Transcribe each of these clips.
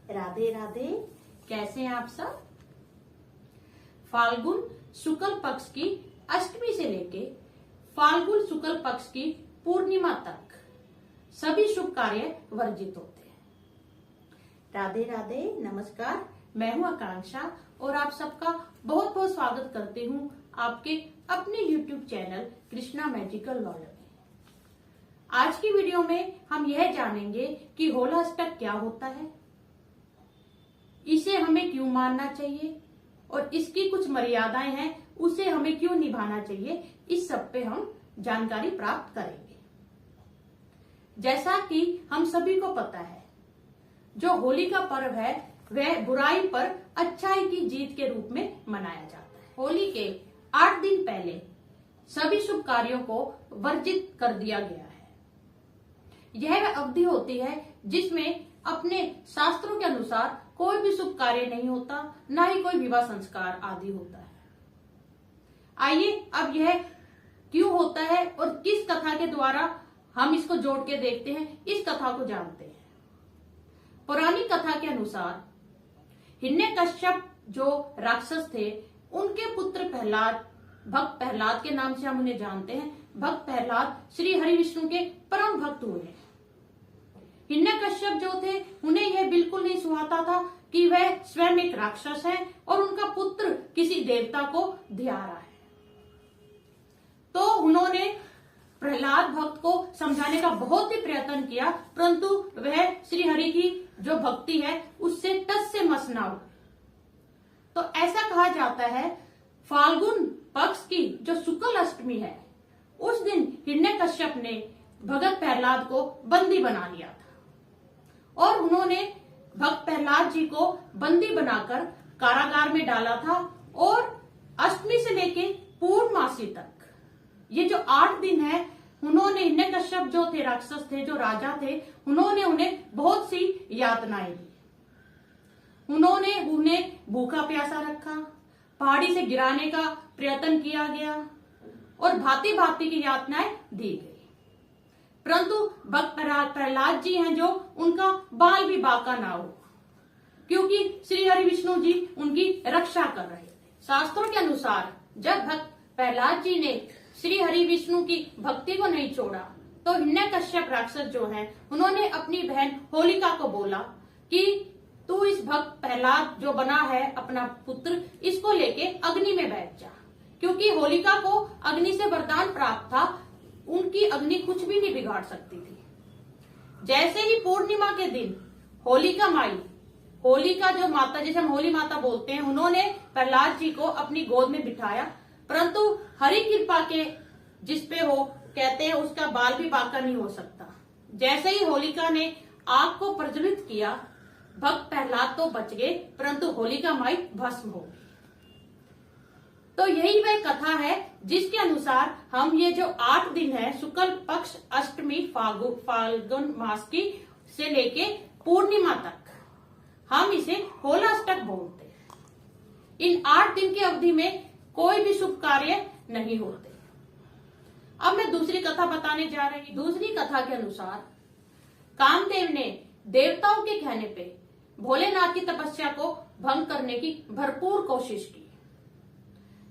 राधे राधे। कैसे हैं आप सब। फाल्गुन शुक्ल पक्ष की अष्टमी से लेके फाल्गुन शुक्ल पक्ष की पूर्णिमा तक सभी शुभ कार्य वर्जित होते हैं। राधे राधे, नमस्कार। मैं हूं आकांक्षा और आप सबका बहुत बहुत स्वागत करती हूं आपके अपने YouTube channel Krishna magical world में। आज की वीडियो में हम यह जानेंगे कि होलाष्टक क्या होता है, इसे हमें क्यों मानना चाहिए और इसकी कुछ मर्यादाएं हैं, उसे हमें क्यों निभाना चाहिए, इस सब पे हम जानकारी प्राप्त करेंगे। जैसा कि हम सभी को पता है, जो होली का पर्व है वह बुराई पर अच्छाई की जीत के रूप में मनाया जाता है। होली के 8 दिन पहले सभी शुभ कार्यों को वर्जित कर दिया गया है। यह वह अवधि होती है जिसमें अपने शास्त्रों के अनुसार कोई भी शुभ कार्य नहीं होता, ना ही कोई विवाह संस्कार आदि होता है। आइए अब यह क्यों होता है और किस कथा के द्वारा हम इसको जोड़ के देखते हैं, इस कथा को जानते हैं। पौराणिक कथा के अनुसार हिरण्यकश्यप जो राक्षस थे, उनके पुत्र प्रहलाद, भक्त प्रहलाद के नाम से हम उन्हें जानते हैं। भक्त प्रहलाद श्री हरि विष्णु के परम भक्त हुए। हिरण्यकश्यप जो थे, उन्हें यह बिल्कुल नहीं सुहाता था कि वह स्वयं एक राक्षस है और उनका पुत्र किसी देवता को धिया रहा है। तो उन्होंने प्रहलाद भक्त को समझाने का बहुत ही प्रयत्न किया, परंतु वह श्री हरि की जो भक्ति है उससे टस से मस ना हो। तो ऐसा कहा जाता है, फाल्गुन पक्ष की जो शुक्ल अष्टमी है, उस दिन हिरण्यकश्यप ने भगत प्रहलाद को बंदी बना लिया था और उन्होंने भक्त प्रहलाद जी को बंदी बनाकर कारागार में डाला था। और अष्टमी से लेके पूर्णमासी तक ये जो 8 दिन है, उन्होंने हिरण्यकश्यप जो थे, राक्षस थे, जो राजा थे, उन्होंने उन्हें बहुत सी यातनाएं दी। उन्होंने उन्हें भूखा प्यासा रखा, पहाड़ी से गिराने का प्रयत्न किया गया और भांति भांति की यातनाएं दी गई। परंतु भक्त प्रहलाद जी हैं जो, उनका बाल भी बांका ना हो, क्योंकि श्री हरि विष्णु जी उनकी रक्षा कर रहे थे। शास्त्रों के अनुसार जब भक्त प्रहलाद जी ने श्री हरि विष्णु की भक्ति को नहीं छोड़ा, तो हिरण्यकश्यप राक्षस जो है, उन्होंने अपनी बहन होलिका को बोला कि तू इस भक्त प्रहलाद जो बना है अपना पुत्र, इसको लेके अग्नि में बैठ जा, क्योंकि होलिका को अग्नि से वरदान प्राप्त था, उनकी अग्नि कुछ भी नहीं बिगाड़ सकती थी। जैसे ही पूर्णिमा के दिन होलिका माई, होलिका जो माता, जैसे हम होली माता बोलते हैं, उन्होंने प्रहलाद जी को अपनी गोद में बिठाया, परंतु हरि कृपा के जिस पे हो, कहते हैं उसका बाल भी बांका नहीं हो सकता। जैसे ही होलिका ने आग को प्रज्वलित किया, भक्त प्रहलाद तो बच गए, परंतु होलिका माई भस्म हो गई। तो यही वह कथा है जिसके अनुसार हम ये जो 8 दिन है, शुक्ल पक्ष अष्टमी फाल्गुन मास की से लेके पूर्णिमा तक, हम इसे होलाष्टक बोलते हैं। इन 8 दिन की अवधि में कोई भी शुभ कार्य नहीं होते। अब मैं दूसरी कथा बताने जा रही हूँ। दूसरी कथा के अनुसार कामदेव ने देवताओं के कहने पे भोलेनाथ की तपस्या को भंग करने की भरपूर कोशिश की।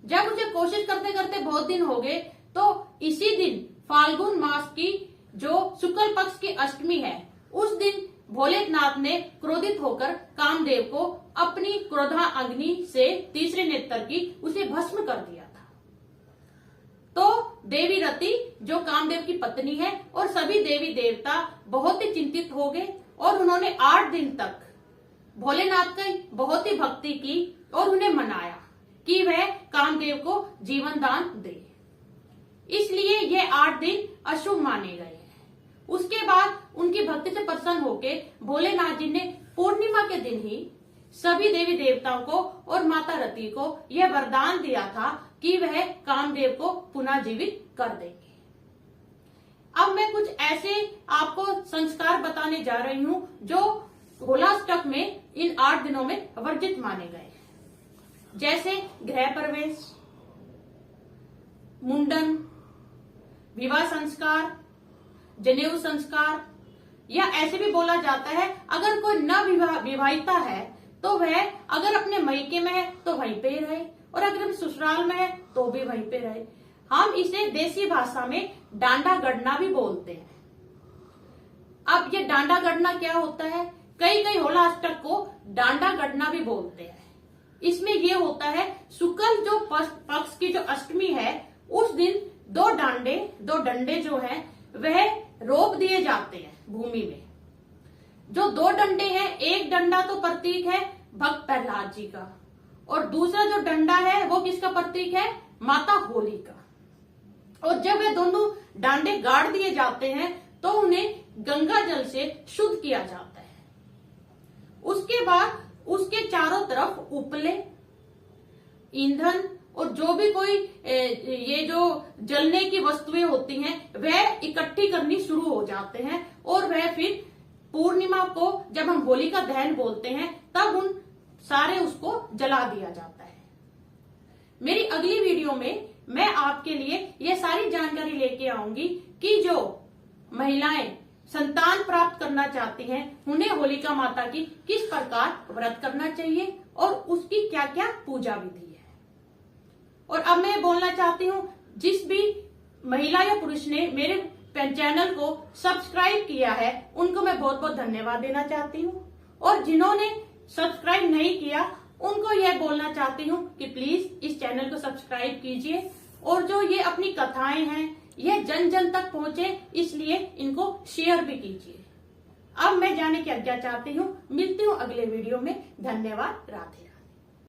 जब उसे कोशिश करते करते बहुत दिन हो गए, तो इसी दिन फाल्गुन मास की जो शुक्ल पक्ष की अष्टमी है, उस दिन भोलेनाथ ने क्रोधित होकर कामदेव को अपनी क्रोधा अग्नि से तीसरे नेत्र की उसे भस्म कर दिया था। तो देवी रति जो कामदेव की पत्नी है और सभी देवी देवता बहुत ही चिंतित हो गए और उन्होंने 8 दिन तक भोलेनाथ की बहुत ही भक्ति की और उन्हें मनाया कि वह कामदेव को जीवन दान दे। इसलिए ये 8 दिन अशुभ माने गए हैं। उसके बाद उनकी भक्ति से प्रसन्न होकर भोलेनाथ जी ने पूर्णिमा के दिन ही सभी देवी देवताओं को और माता रति को यह वरदान दिया था कि वह कामदेव को पुनः जीवित कर देंगे। अब मैं कुछ ऐसे आपको संस्कार बताने जा रही हूँ जो होलाष्टक में इन 8 दिनों में वर्जित माने गए हैं। जैसे गृह प्रवेश, मुंडन, विवाह संस्कार, जनेऊ संस्कार, या ऐसे भी बोला जाता है अगर कोई न विवाहिता है तो वह अगर अपने मायके में है तो वहीं पे रहे, और अगर ससुराल में है तो भी वहीं पे रहे। हम इसे देसी भाषा में डांडा गढ़ना भी बोलते हैं। अब ये डांडा गढ़ना क्या होता है? कई कई होला अष्टक को डांडा गढ़ना भी बोलते हैं। इसमें ये होता है शुक्ल जो पक्ष की जो अष्टमी है उस दिन दो डंडे जो है वह रोप दिए जाते हैं भूमि में। जो दो डंडे हैं, एक डंडा तो प्रतीक है भक्त प्रहलाद जी का, और दूसरा जो डंडा है वो किसका प्रतीक है? माता होली का। और जब वे दोनों डांडे गाड़ दिए जाते हैं तो उन्हें गंगा जल से शुद्ध किया जाता है। उसके बाद उसके चारों तरफ उपले, ईंधन और जो भी कोई ये जो जलने की वस्तुएं होती हैं वह इकट्ठी करनी शुरू हो जाते हैं, और वह फिर पूर्णिमा को जब हम होली का दहन बोलते हैं तब उन सारे उसको जला दिया जाता है। मेरी अगली वीडियो में मैं आपके लिए ये सारी जानकारी लेके आऊंगी कि जो महिलाएं संतान प्राप्त करना चाहती हैं उन्हें होलिका माता की किस प्रकार व्रत करना चाहिए और उसकी क्या क्या पूजा विधि है। और अब मैं बोलना चाहती हूँ, जिस भी महिला या पुरुष ने मेरे चैनल को सब्सक्राइब किया है उनको मैं बहुत बहुत धन्यवाद देना चाहती हूँ, और जिन्होंने सब्सक्राइब नहीं किया उनको यह बोलना चाहती हूँ कि प्लीज इस चैनल को सब्सक्राइब कीजिए, और जो ये अपनी कथाएं हैं यह जन जन तक पहुंचे इसलिए इनको शेयर भी कीजिए। अब मैं जाने की आज्ञा चाहती हूँ, मिलती हूँ अगले वीडियो में। धन्यवाद। राधे।